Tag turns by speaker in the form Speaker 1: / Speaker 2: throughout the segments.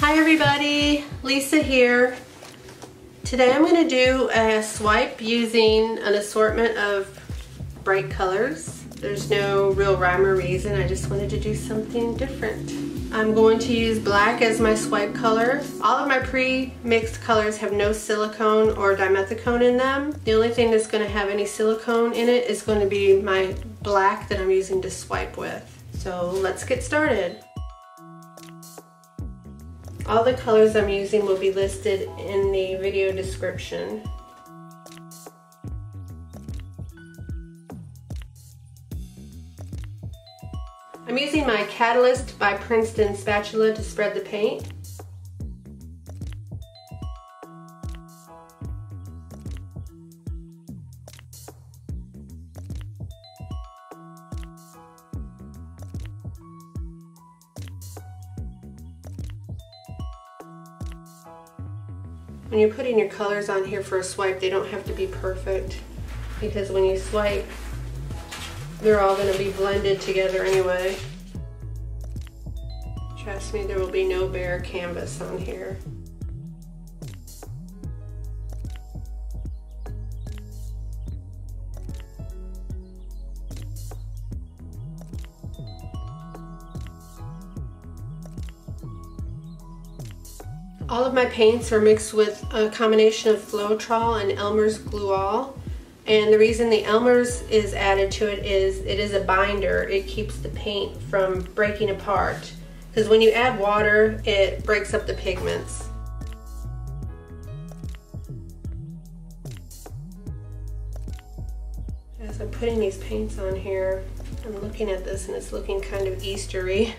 Speaker 1: Hi everybody, Lisa here. Today I'm going to do a swipe using an assortment of bright colors. There's no real rhyme or reason, I just wanted to do something different. I'm going to use black as my swipe color. All of my pre-mixed colors have no silicone or dimethicone in them. The only thing that's going to have any silicone in it is going to be my black that I'm using to swipe with. So let's get started. All the colors I'm using will be listed in the video description. I'm using my Catalyst by Princeton spatula to spread the paint. When you're putting your colors on here for a swipe, they don't have to be perfect, because when you swipe, they're all going to be blended together anyway. Trust me, there will be no bare canvas on here. All of my paints are mixed with a combination of Floetrol and Elmer's Glue All. And the reason the Elmer's is added to it is a binder. It keeps the paint from breaking apart. Because when you add water, it breaks up the pigments. As I'm putting these paints on here, I'm looking at this and it's looking kind of Eastery.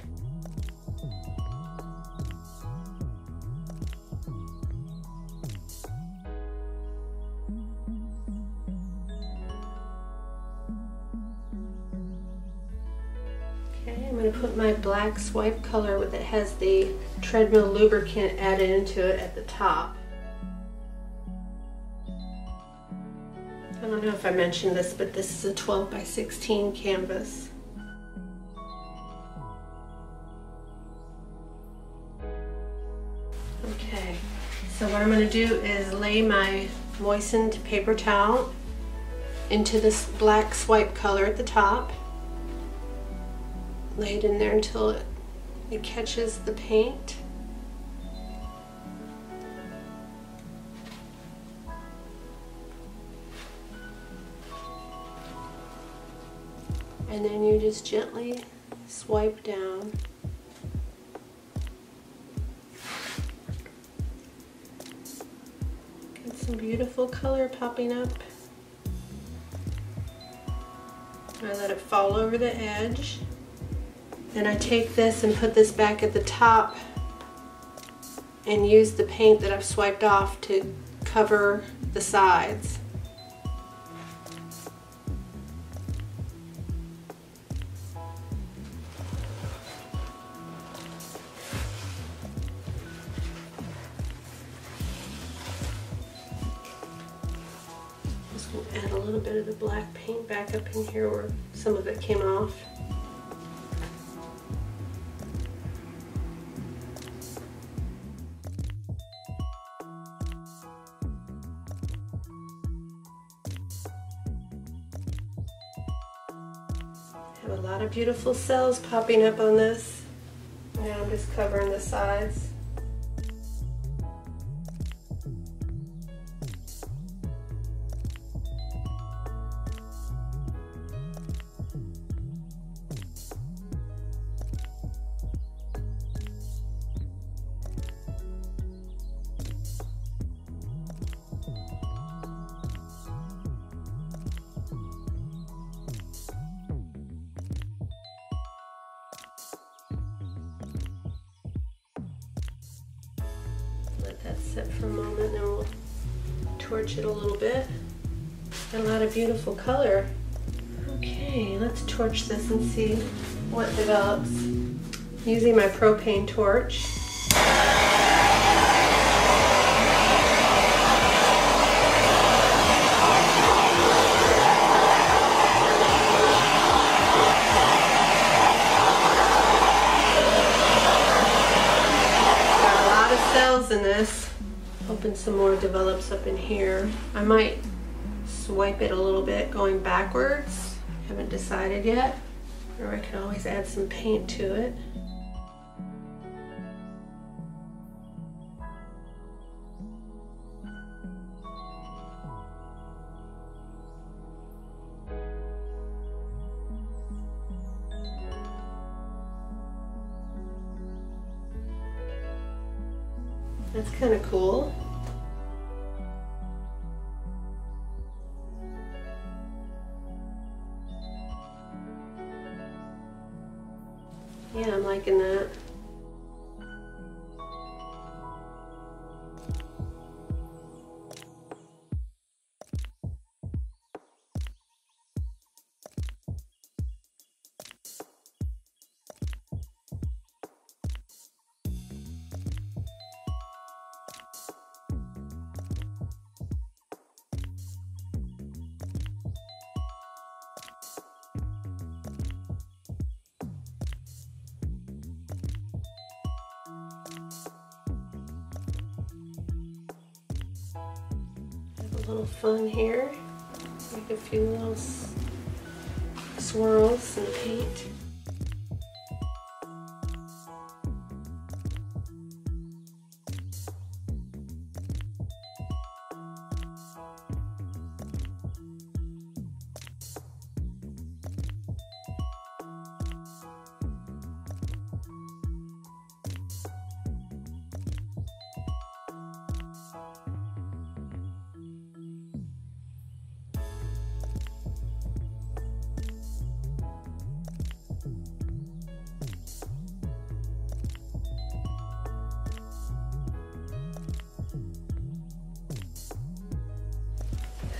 Speaker 1: I'm going to put my black swipe color that has the treadmill lubricant added into it at the top. I don't know if I mentioned this, but this is a 12 by 16 canvas. Okay, so what I'm going to do is lay my moistened paper towel into this black swipe color at the top. Lay it in there until it catches the paint. And then you just gently swipe down. Get some beautiful color popping up. I let it fall over the edge. Then I take this and put this back at the top and use the paint that I've swiped off to cover the sides. Just going to add a little bit of the black paint back up in here where some of it came off. Have a lot of beautiful cells popping up on this. Now I'm just covering the sides. Let that sit for a moment and we'll torch it a little bit. Got a lot of beautiful color. Okay, let's torch this and see what develops. Using my propane torch. cells in this. Hoping some more develops up in here. I might swipe it a little bit going backwards. Haven't decided yet. Or I could always add some paint to it. That's kind of cool. Yeah, I'm liking that. A little fun here. Make a few little swirls in the paint.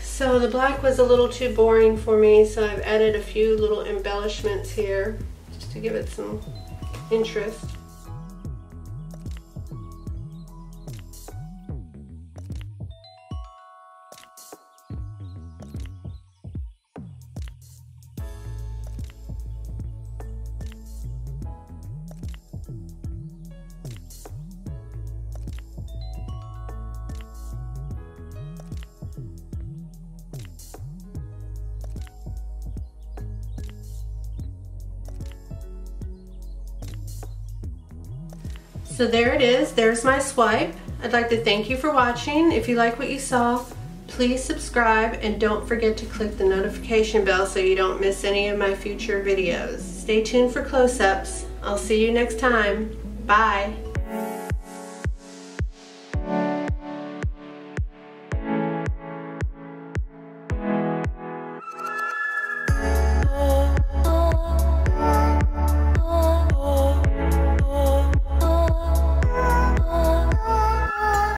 Speaker 1: So the black was a little too boring for me, so I've added a few little embellishments here just to give it some interest. So there it is, there's my swipe. I'd like to thank you for watching. If you like what you saw, please subscribe and don't forget to click the notification bell so you don't miss any of my future videos. Stay tuned for close-ups. I'll see you next time. Bye.